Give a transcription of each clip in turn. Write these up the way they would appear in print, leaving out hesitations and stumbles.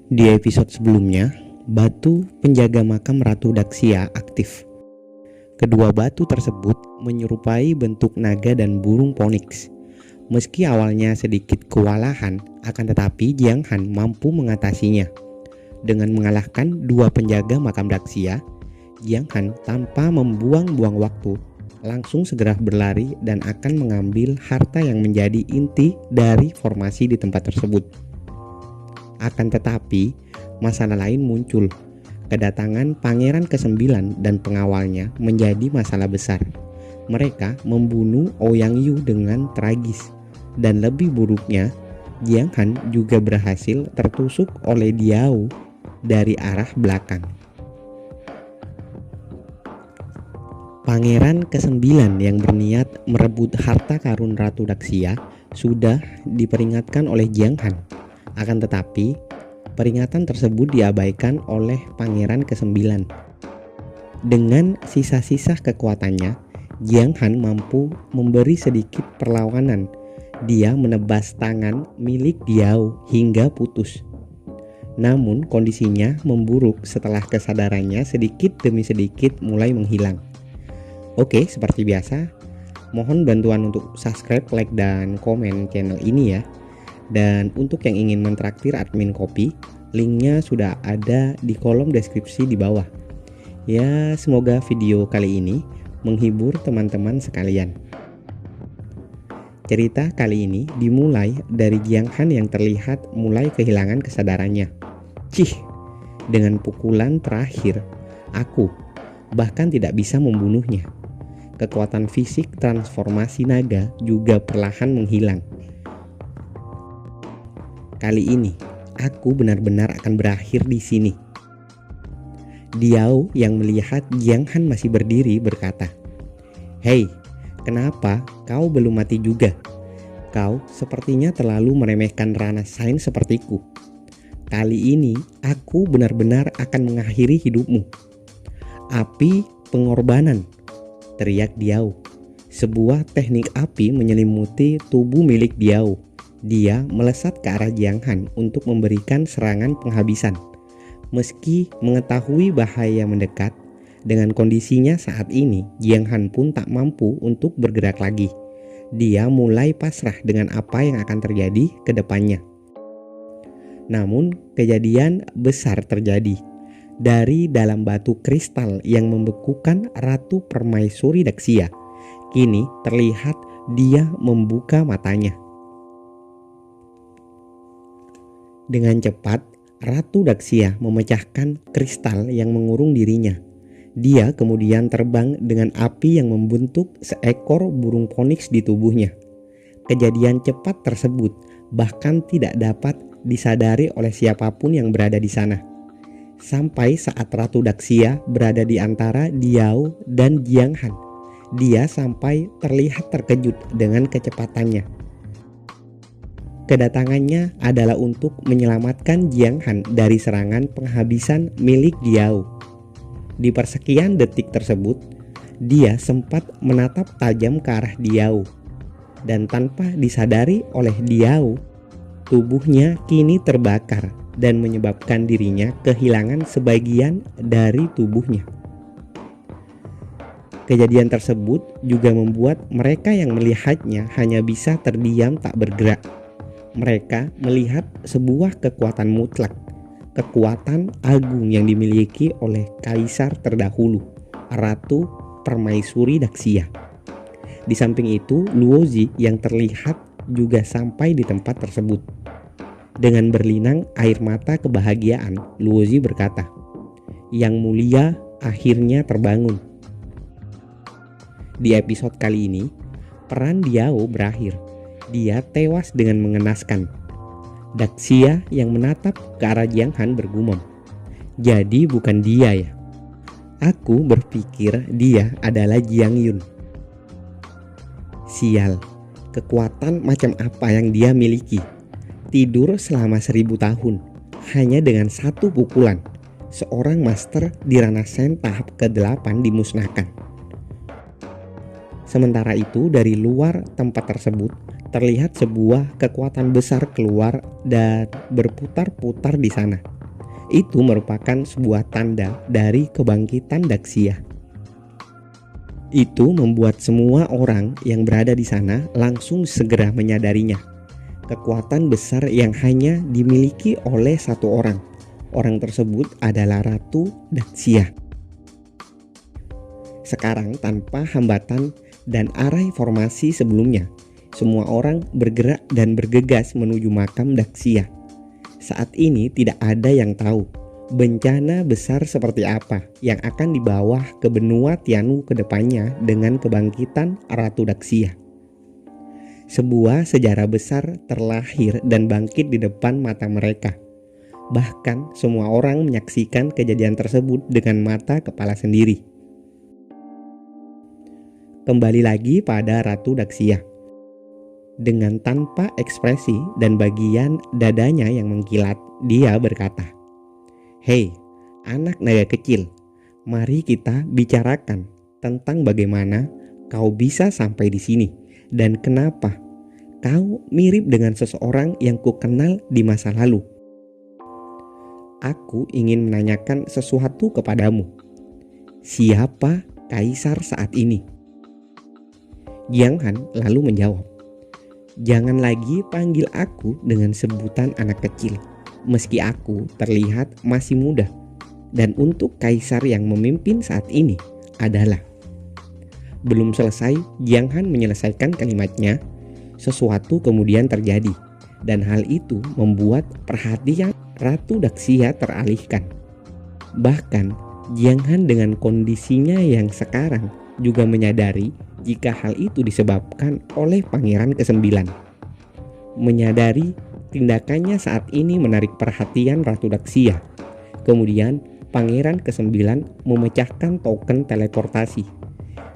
Di episode sebelumnya, batu penjaga makam Ratu Daxia aktif. Kedua batu tersebut menyerupai bentuk naga dan burung phoenix. Meski awalnya sedikit kewalahan, akan tetapi Jiang Han mampu mengatasinya. Dengan mengalahkan dua penjaga makam Daxia, Jiang Han tanpa membuang-buang waktu langsung segera berlari dan akan mengambil harta yang menjadi inti dari formasi di tempat tersebut. Akan tetapi, masalah lain muncul. Kedatangan pangeran ke-9 dan pengawalnya menjadi masalah besar. Mereka membunuh Ouyang Yu dengan tragis. Dan lebih buruknya, Jiang Han juga berhasil tertusuk oleh Diao dari arah belakang. Pangeran ke-9 yang berniat merebut harta karun Ratu Daxia sudah diperingatkan oleh Jiang Han. Akan tetapi, peringatan tersebut diabaikan oleh Pangeran ke-9. Dengan sisa-sisa kekuatannya, Jiang Han mampu memberi sedikit perlawanan. Dia menebas tangan milik Diao hingga putus. Namun kondisinya memburuk setelah kesadarannya sedikit demi sedikit mulai menghilang. Oke, seperti biasa, mohon bantuan untuk subscribe, like, dan komen channel ini ya. Dan untuk yang ingin mentraktir admin kopi, linknya sudah ada di kolom deskripsi di bawah. Ya, semoga video kali ini menghibur teman-teman sekalian. Cerita kali ini dimulai dari Jiang Han yang terlihat mulai kehilangan kesadarannya. Dengan pukulan terakhir, aku bahkan tidak bisa membunuhnya. Kekuatan fisik transformasi naga juga perlahan menghilang. Kali ini, aku benar-benar akan berakhir di sini. Diao yang melihat Jiang Han masih berdiri berkata, "Hei, kenapa kau belum mati juga? Kau sepertinya terlalu meremehkan ranah sains sepertiku. Kali ini, aku benar-benar akan mengakhiri hidupmu." "Api pengorbanan," teriak Diao. Sebuah teknik api menyelimuti tubuh milik Diao. Dia melesat ke arah Jiang Han untuk memberikan serangan penghabisan. Meski mengetahui bahaya mendekat, dengan kondisinya saat ini, Jiang Han pun tak mampu untuk bergerak lagi. Dia mulai pasrah dengan apa yang akan terjadi ke depannya. Namun, kejadian besar terjadi. Dari dalam batu kristal yang membekukan Ratu Permaisuri Daxia, kini terlihat dia membuka matanya. Dengan cepat, Ratu Daxia memecahkan kristal yang mengurung dirinya. Dia kemudian terbang dengan api yang membentuk seekor burung phoenix di tubuhnya. Kejadian cepat tersebut bahkan tidak dapat disadari oleh siapapun yang berada di sana. Sampai saat Ratu Daxia berada di antara Diao dan Jiang Han, dia sampai terlihat terkejut dengan kecepatannya. Kedatangannya adalah untuk menyelamatkan Jiang Han dari serangan penghabisan milik Diao. Di persekian detik tersebut, dia sempat menatap tajam ke arah Diao. Dan tanpa disadari oleh Diao, tubuhnya kini terbakar dan menyebabkan dirinya kehilangan sebagian dari tubuhnya. Kejadian tersebut juga membuat mereka yang melihatnya hanya bisa terdiam tak bergerak. Mereka melihat sebuah kekuatan mutlak, kekuatan agung yang dimiliki oleh kaisar terdahulu, Ratu Permaisuri Daxia. Di samping itu, Luozi yang terlihat juga sampai di tempat tersebut. Dengan berlinang air mata kebahagiaan, Luozi berkata, "Yang mulia akhirnya terbangun." Di episode kali ini, peran Diao berakhir. Dia tewas dengan mengenaskan. Daxia yang menatap ke arah Jiang Han bergumam, "Jadi bukan dia ya? Aku berpikir dia adalah Jiang Yun." Sial, kekuatan macam apa yang dia miliki? Tidur selama 1000 tahun, hanya dengan satu pukulan. Seorang master di ranah Sen tahap ke-8 dimusnahkan. Sementara itu, dari luar tempat tersebut terlihat sebuah kekuatan besar keluar dan berputar-putar di sana. Itu merupakan sebuah tanda dari kebangkitan Daxia. Itu membuat semua orang yang berada di sana langsung segera menyadarinya. Kekuatan besar yang hanya dimiliki oleh satu orang. Orang tersebut adalah Ratu Daxia. Sekarang tanpa hambatan dan arai formasi sebelumnya, semua orang bergerak dan bergegas menuju makam Daxia. Saat ini tidak ada yang tahu bencana besar seperti apa yang akan dibawa ke benua Tianu ke depannya dengan kebangkitan Ratu Daxia. Sebuah sejarah besar terlahir dan bangkit di depan mata mereka. Bahkan semua orang menyaksikan kejadian tersebut dengan mata kepala sendiri. Kembali lagi pada Ratu Daxia. Dengan tanpa ekspresi dan bagian dadanya yang mengkilat, dia berkata, "Hei, anak naga kecil, mari kita bicarakan tentang bagaimana kau bisa sampai di sini dan kenapa kau mirip dengan seseorang yang kukenal di masa lalu. Aku ingin menanyakan sesuatu kepadamu. Siapa kaisar saat ini?" Jiang Han lalu menjawab, "Jangan lagi panggil aku dengan sebutan anak kecil. Meski aku terlihat masih muda, dan untuk kaisar yang memimpin saat ini adalah..." Belum selesai Jiang Han menyelesaikan kalimatnya, sesuatu kemudian terjadi, dan hal itu membuat perhatian Ratu Daxia teralihkan. Bahkan Jiang Han dengan kondisinya yang sekarang juga menyadari jika hal itu disebabkan oleh Pangeran ke-9. Menyadari tindakannya saat ini menarik perhatian Ratu Daxia. Kemudian Pangeran ke-9 memecahkan token teleportasi.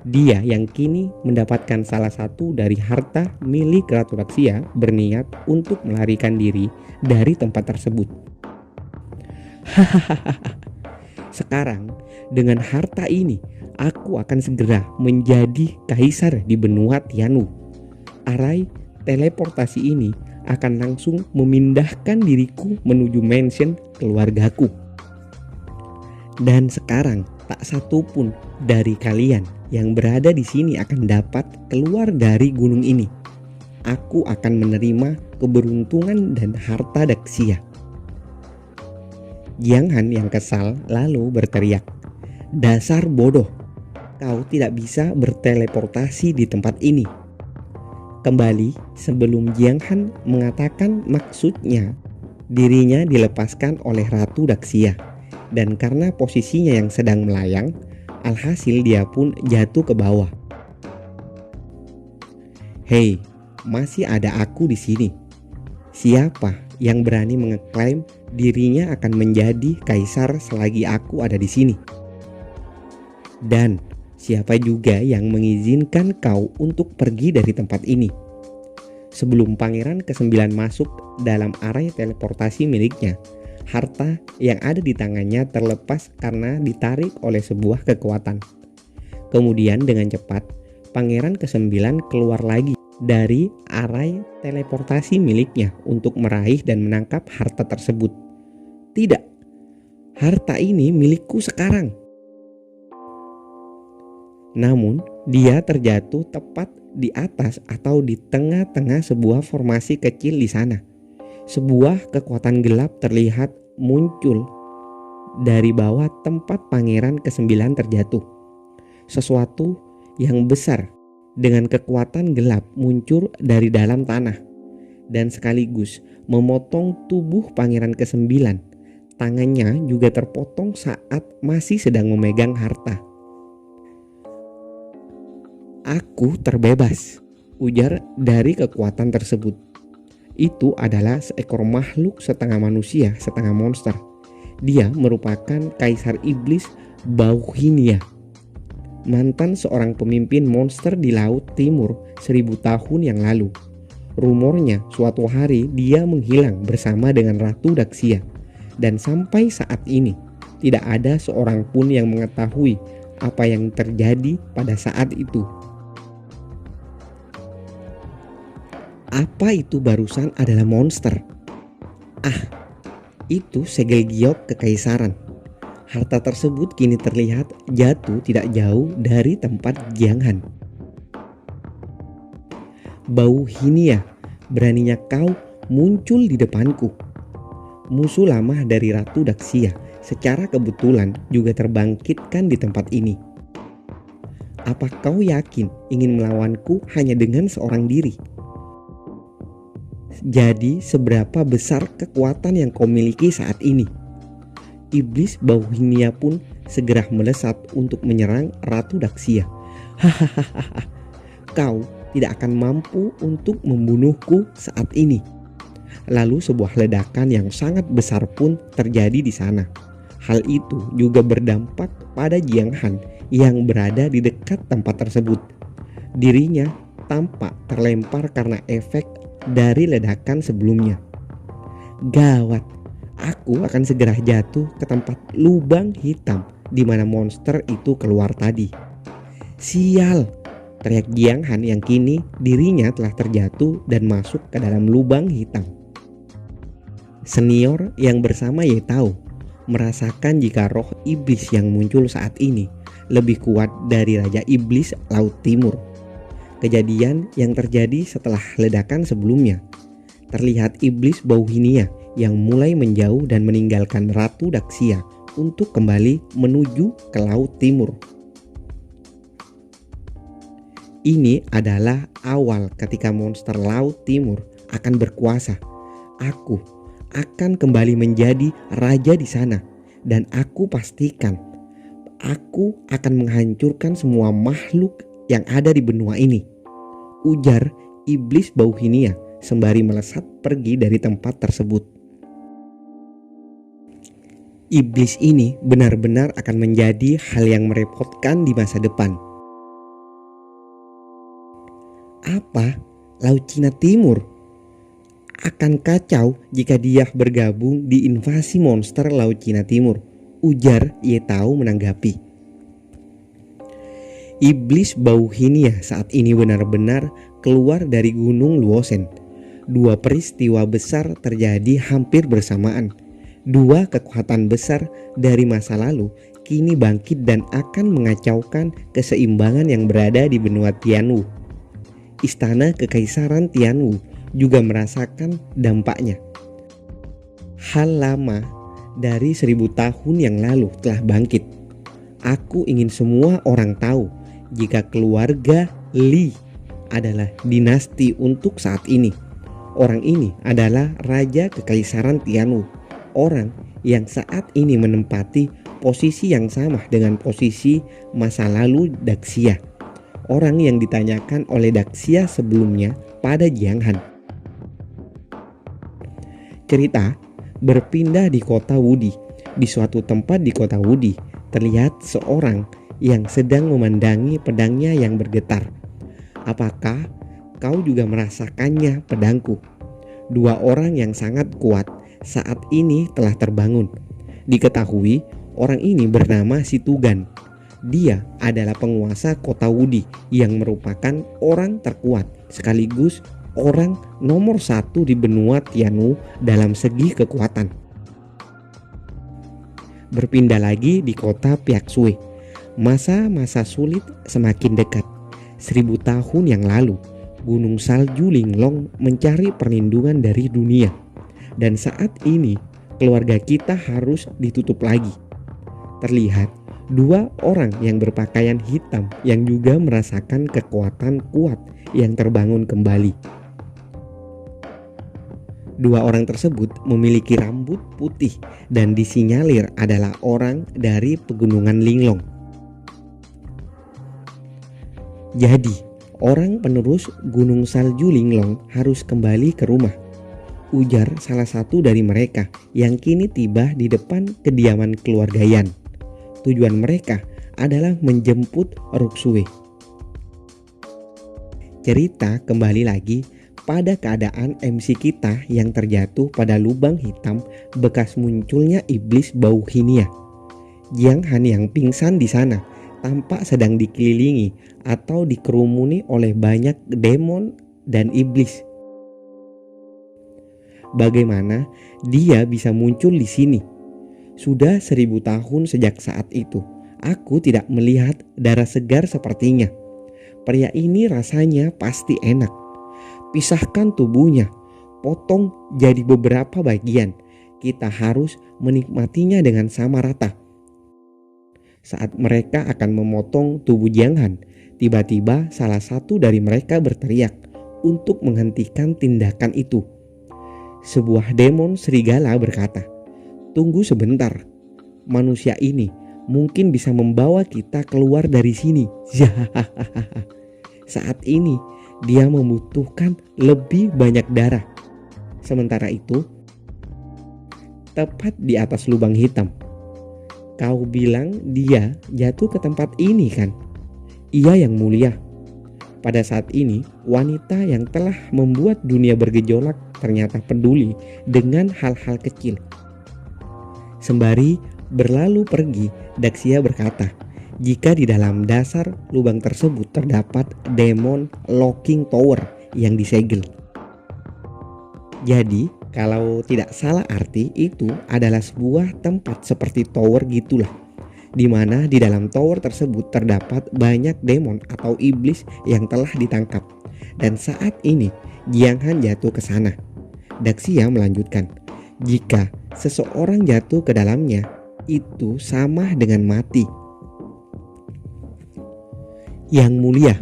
Dia yang kini mendapatkan salah satu dari harta milik Ratu Daxia berniat untuk melarikan diri dari tempat tersebut. Hahaha. Sekarang dengan harta ini aku akan segera menjadi kaisar di benua Tianu. Arai teleportasi ini akan langsung memindahkan diriku menuju mansion keluargaku. Dan sekarang tak satu pun dari kalian yang berada di sini akan dapat keluar dari gunung ini. Aku akan menerima keberuntungan dan harta Daxia. Jiang Han yang kesal lalu berteriak, "Dasar bodoh, kau tidak bisa berteleportasi di tempat ini." Kembali sebelum Jiang Han mengatakan maksudnya, dirinya dilepaskan oleh Ratu Daxia. Dan karena posisinya yang sedang melayang, alhasil dia pun jatuh ke bawah. "Hei, masih ada aku di sini. Siapa yang berani mengeklaim dirinya akan menjadi kaisar selagi aku ada di sini? Dan siapa juga yang mengizinkan kau untuk pergi dari tempat ini?" Sebelum Pangeran ke-9 masuk dalam area teleportasi miliknya, harta yang ada di tangannya terlepas karena ditarik oleh sebuah kekuatan. Kemudian dengan cepat, Pangeran ke-9 keluar lagi dari area teleportasi miliknya untuk meraih dan menangkap harta tersebut. "Tidak, harta ini milikku sekarang." Namun, dia terjatuh tepat di atas atau di tengah-tengah sebuah formasi kecil di sana. Sebuah kekuatan gelap terlihat muncul dari bawah tempat Pangeran ke-9 terjatuh. Sesuatu yang besar dengan kekuatan gelap muncul dari dalam tanah dan sekaligus memotong tubuh Pangeran ke-9. Tangannya juga terpotong saat masih sedang memegang harta. "Aku terbebas," ujar dari kekuatan tersebut. Itu adalah seekor makhluk setengah manusia, setengah monster. Dia merupakan kaisar iblis Bauhinia, mantan seorang pemimpin monster di Laut Timur 1000 tahun yang lalu. Rumornya suatu hari dia menghilang bersama dengan Ratu Daxia, dan sampai saat ini tidak ada seorang pun yang mengetahui apa yang terjadi pada saat itu. Apa itu barusan adalah monster? Ah, Itu segel giok kekaisaran. Harta tersebut kini terlihat jatuh tidak jauh dari tempat Jiang Han. Bau Hinia, beraninya kau muncul di depanku. Musuh lama dari Ratu Daxia secara kebetulan juga terbangkitkan di tempat ini. Apa kau yakin ingin melawanku hanya dengan seorang diri? Jadi seberapa besar kekuatan yang kau miliki saat ini? Iblis Bau Hinia pun segera melesat untuk menyerang Ratu Daxia. Hahaha, kau tidak akan mampu untuk membunuhku saat ini. Lalu sebuah ledakan yang sangat besar pun terjadi di sana. Hal itu juga berdampak pada Jiang Han yang berada di dekat tempat tersebut. Dirinya tampak terlempar karena efek dari ledakan sebelumnya. Gawat, aku akan segera jatuh ke tempat lubang hitam di mana monster itu keluar tadi. Sial, teriak Jiang Han yang kini dirinya telah terjatuh dan masuk ke dalam lubang hitam. Senior yang bersama Ye Tao merasakan jika roh iblis yang muncul saat ini lebih kuat dari Raja Iblis Laut Timur. Kejadian yang terjadi setelah ledakan sebelumnya. Terlihat iblis Bau Hinia yang mulai menjauh dan meninggalkan Ratu Daxia untuk kembali menuju ke Laut Timur. Ini adalah awal ketika monster Laut Timur akan berkuasa. Aku akan kembali menjadi raja di sana dan aku pastikan aku akan menghancurkan semua makhluk yang ada di benua ini, ujar iblis Bau Hinia sembari melesat pergi dari tempat tersebut. Iblis ini benar-benar akan menjadi hal yang merepotkan di masa depan. Apa? Laut Cina Timur akan kacau jika dia bergabung di invasi monster Laut Cina Timur, ujar Ye Tao menanggapi. Iblis Bau Hinia saat ini benar-benar keluar dari Gunung Luosen. Dua peristiwa besar terjadi hampir bersamaan. Dua kekuatan besar dari masa lalu kini bangkit dan akan mengacaukan keseimbangan yang berada di benua Tianwu. Istana Kekaisaran Tianwu juga merasakan dampaknya. Hal lama dari 1000 tahun yang lalu telah bangkit. Aku ingin semua orang tahu jika keluarga Li adalah dinasti untuk saat ini. Orang ini adalah Raja Kekaisaran Tianwu. Orang yang saat ini menempati posisi yang sama dengan posisi masa lalu Daxia. Orang yang ditanyakan oleh Daxia sebelumnya pada Jiang Han. Cerita berpindah di kota Wudi. Di suatu tempat di kota Wudi terlihat seorang yang sedang memandangi pedangnya yang bergetar. Apakah kau juga merasakannya, pedangku? Dua orang yang sangat kuat saat ini telah terbangun. Diketahui orang ini bernama Si Tugan. Dia adalah penguasa kota Wudi yang merupakan orang terkuat sekaligus orang nomor 1 di benua Tianwu dalam segi kekuatan. Berpindah lagi di kota Piaksui. Masa-masa sulit semakin dekat. 1000 tahun yang lalu, gunung salju Linglong mencari perlindungan dari dunia. Dan saat ini, keluarga kita harus ditutup lagi. Terlihat dua orang yang berpakaian hitam yang juga merasakan kekuatan kuat yang terbangun kembali. Dua orang tersebut memiliki rambut putih dan disinyalir adalah orang dari pegunungan Linglong. Jadi, orang penerus gunung salju Linglong harus kembali ke rumah, ujar salah satu dari mereka yang kini tiba di depan kediaman keluarga Yan. Tujuan mereka adalah menjemput Ruksue. Cerita kembali lagi pada keadaan MC kita yang terjatuh pada lubang hitam bekas munculnya iblis Bau Hinia. Jiang Han yang pingsan di sana tampak sedang dikelilingi atau dikerumuni oleh banyak demon dan iblis. bagaimana dia bisa muncul di sini. Sudah 1000 tahun sejak saat itu, aku tidak melihat darah segar sepertinya. Pria ini rasanya pasti enak. Pisahkan tubuhnya, potong jadi beberapa bagian. Kita harus menikmatinya dengan sama rata. Saat mereka akan memotong tubuh Jiang Han, tiba-tiba salah satu dari mereka berteriak untuk menghentikan tindakan itu. Sebuah demon serigala berkata, "Tunggu sebentar, manusia ini mungkin bisa membawa kita keluar dari sini." Saat ini dia membutuhkan lebih banyak darah. Sementara itu, tepat di atas lubang hitam, kau bilang dia jatuh ke tempat ini kan? Iya yang mulia. Pada saat ini, wanita yang telah membuat dunia bergejolak ternyata peduli dengan hal-hal kecil. Sembari berlalu pergi, Daxia berkata, jika di dalam dasar lubang tersebut terdapat demon locking tower yang disegel. Jadi, kalau tidak salah arti itu adalah sebuah tempat seperti tower gitulah, di mana di dalam tower tersebut terdapat banyak demon atau iblis yang telah ditangkap. Dan saat ini Jiang Han jatuh ke sana. Daxia melanjutkan, jika seseorang jatuh ke dalamnya, itu sama dengan mati. Yang mulia,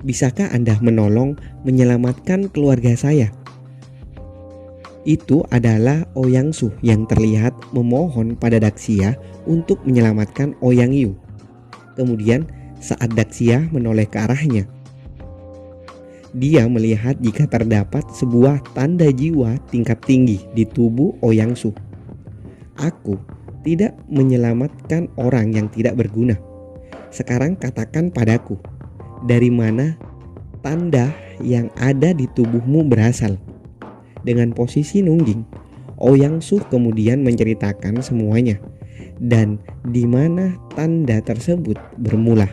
bisakah Anda menolong menyelamatkan keluarga saya? Itu adalah Ouyang Su yang terlihat memohon pada Daxia untuk menyelamatkan Ouyang Yu. Kemudian saat Daxia menoleh ke arahnya, dia melihat jika terdapat sebuah tanda jiwa tingkat tinggi di tubuh Ouyang Su. Aku tidak menyelamatkan orang yang tidak berguna. Sekarang katakan padaku, dari mana tanda yang ada di tubuhmu berasal? Dengan posisi nungging, Ouyang Su kemudian menceritakan semuanya dan di mana tanda tersebut bermula.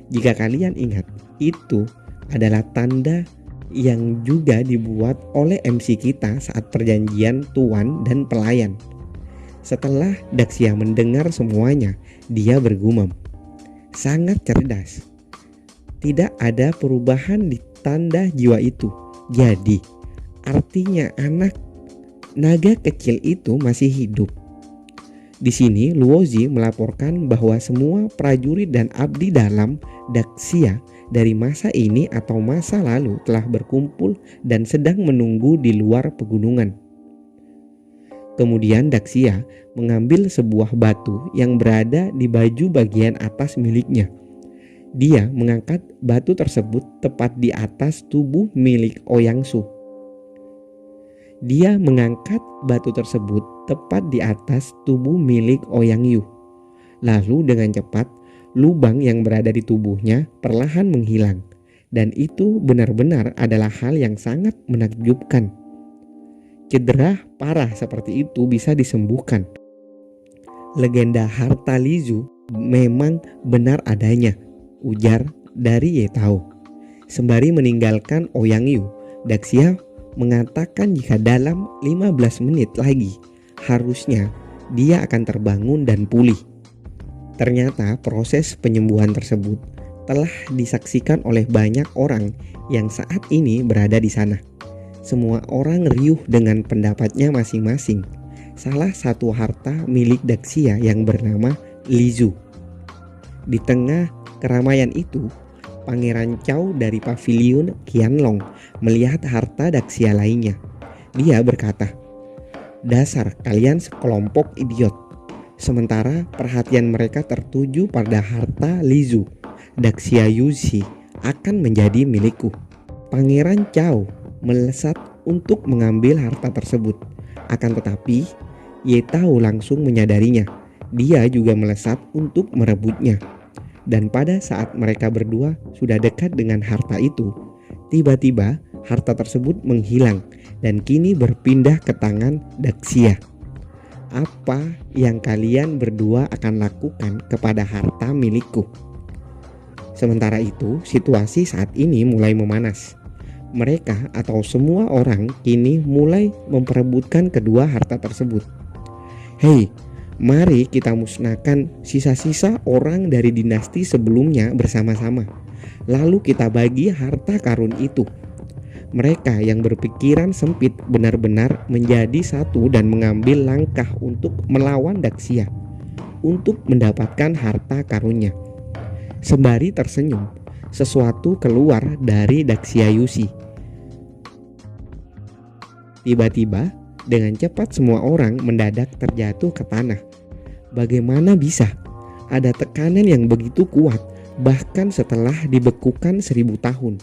Jika kalian ingat, itu adalah tanda yang juga dibuat oleh MC kita saat perjanjian tuan dan pelayan. Setelah Daxia mendengar semuanya, dia bergumam, sangat cerdas. Tidak ada perubahan di tanda jiwa itu. Jadi, artinya anak naga kecil itu masih hidup. Di sini Luozi melaporkan bahwa semua prajurit dan abdi dalam Daxia dari masa ini atau masa lalu telah berkumpul dan sedang menunggu di luar pegunungan. Kemudian Daxia mengambil sebuah batu yang berada di baju bagian atas miliknya. Dia mengangkat batu tersebut tepat di atas tubuh milik Ouyang Su. Dia mengangkat batu tersebut tepat di atas tubuh milik Ouyang Yu. Lalu dengan cepat, lubang yang berada di tubuhnya perlahan menghilang. Dan itu benar-benar adalah hal yang sangat menakjubkan. Cedera parah seperti itu bisa disembuhkan. Legenda harta Lizu memang benar adanya, ujar dari Ye Tao. Sembari meninggalkan Ouyang Yu, Daxia mengatakan jika dalam 15 menit lagi harusnya dia akan terbangun dan pulih. Ternyata proses penyembuhan tersebut telah disaksikan oleh banyak orang yang saat ini berada di sana. Semua orang riuh dengan pendapatnya masing-masing. Salah satu harta milik Daxia yang bernama Lizu. Di tengah keramaian itu, Pangeran Chao dari pavilion Qianlong melihat harta Daxia lainnya. Dia berkata, dasar kalian sekelompok idiot. Sementara perhatian mereka tertuju pada harta Lizu, Daxia Yuxi akan menjadi milikku. Pangeran Chao melesat untuk mengambil harta tersebut. Akan tetapi, Ye Tao langsung menyadarinya. Dia juga melesat untuk merebutnya. Dan pada saat mereka berdua sudah dekat dengan harta itu, tiba-tiba harta tersebut menghilang dan kini berpindah ke tangan Daxia. Apa yang kalian berdua akan lakukan kepada harta milikku? Sementara itu, situasi saat ini mulai memanas. Mereka atau semua orang kini mulai memperebutkan kedua harta tersebut. Hei, mari kita musnahkan sisa-sisa orang dari dinasti sebelumnya bersama-sama. Lalu kita bagi harta karun itu. Mereka yang berpikiran sempit benar-benar menjadi satu dan mengambil langkah untuk melawan Daksya untuk mendapatkan harta karunnya. Sembari tersenyum, sesuatu keluar dari Daksyayushi. Tiba-tiba, dengan cepat semua orang mendadak terjatuh ke tanah. Bagaimana bisa? Ada tekanan yang begitu kuat, bahkan setelah dibekukan 1000 tahun.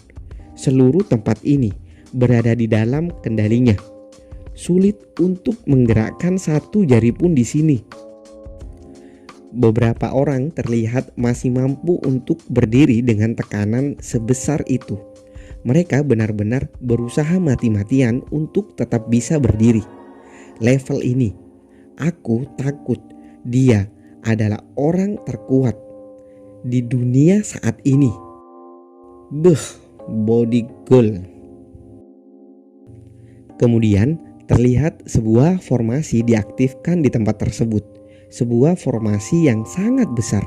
Seluruh tempat ini berada di dalam kendalinya. Sulit untuk menggerakkan satu jari pun di sini. Beberapa orang terlihat masih mampu untuk berdiri dengan tekanan sebesar itu. Mereka benar-benar berusaha mati-matian untuk tetap bisa berdiri. Level ini, aku takut dia adalah orang terkuat di dunia saat ini. Body goal. Kemudian terlihat sebuah formasi diaktifkan di tempat tersebut. Sebuah formasi yang sangat besar.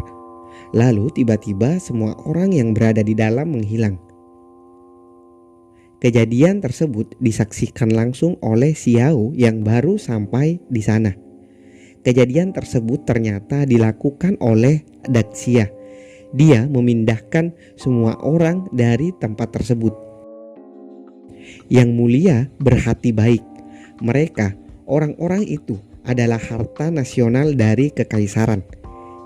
Lalu tiba-tiba semua orang yang berada di dalam menghilang. Kejadian tersebut disaksikan langsung oleh Xiao yang baru sampai di sana. Kejadian tersebut ternyata dilakukan oleh Daksya. Dia memindahkan semua orang dari tempat tersebut. Yang mulia berhati baik. Mereka, orang-orang itu adalah harta nasional dari kekaisaran.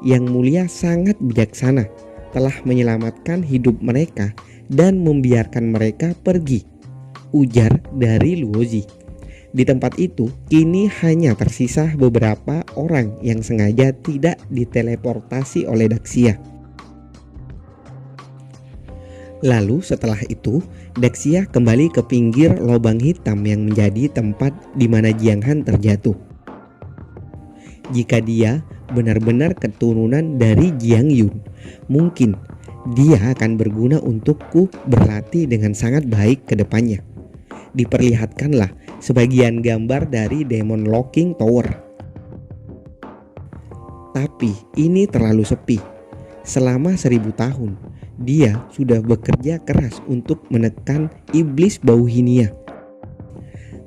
Yang mulia sangat bijaksana, telah menyelamatkan hidup mereka dan membiarkan mereka pergi, ujar dari Luozi. Di tempat itu kini hanya tersisa beberapa orang yang sengaja tidak diteleportasi oleh Daksya. Lalu setelah itu Daksya kembali ke pinggir lubang hitam yang menjadi tempat di mana Jiang Han terjatuh. Jika dia benar-benar keturunan dari Jiang Yun, mungkin dia akan berguna untukku berlatih dengan sangat baik ke depannya. Diperlihatkanlah sebagian gambar dari Demon Locking Tower. Tapi ini terlalu sepi. Selama 1000 tahun, dia sudah bekerja keras untuk menekan iblis Bauhinia.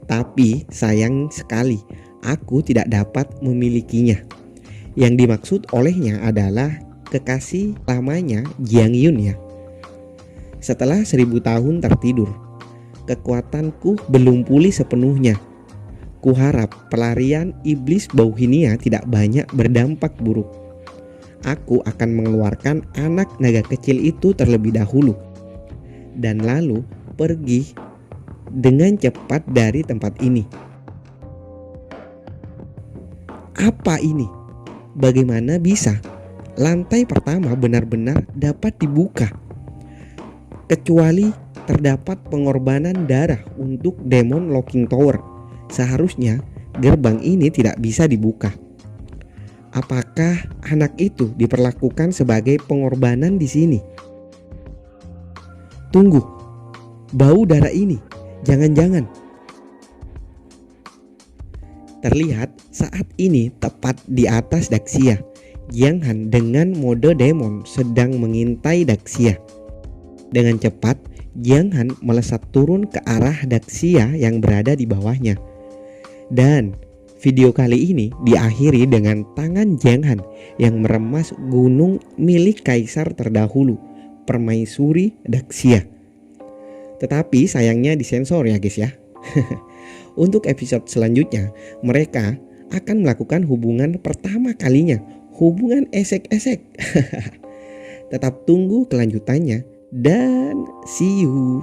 Tapi sayang sekali, aku tidak dapat memilikinya. Yang dimaksud olehnya adalah kekasih lamanya Jiang Yun ya. Setelah 1000 tahun tertidur, kekuatanku belum pulih sepenuhnya. Kuharap pelarian iblis Bauhinia tidak banyak berdampak buruk. Aku akan mengeluarkan anak naga kecil itu terlebih dahulu, dan lalu pergi dengan cepat dari tempat ini. Apa ini? Bagaimana bisa lantai pertama benar-benar dapat dibuka? Kecuali terdapat pengorbanan darah untuk Demon Locking Tower. Seharusnya gerbang ini tidak bisa dibuka. Apakah anak itu diperlakukan sebagai pengorbanan di sini? Tunggu, bau darah ini, jangan-jangan. Terlihat saat ini tepat di atas Daksya, Jiang Han dengan mode demon sedang mengintai Daksya. Dengan cepat, Jiang Han melesat turun ke arah Daksya yang berada di bawahnya. Dan video kali ini diakhiri dengan tangan Jiang Han yang meremas gunung milik kaisar terdahulu, Permaisuri Daksya. Tetapi sayangnya disensor ya guys ya. Untuk episode selanjutnya, mereka akan melakukan hubungan pertama kalinya, hubungan esek-esek. Tetap tunggu kelanjutannya dan see you.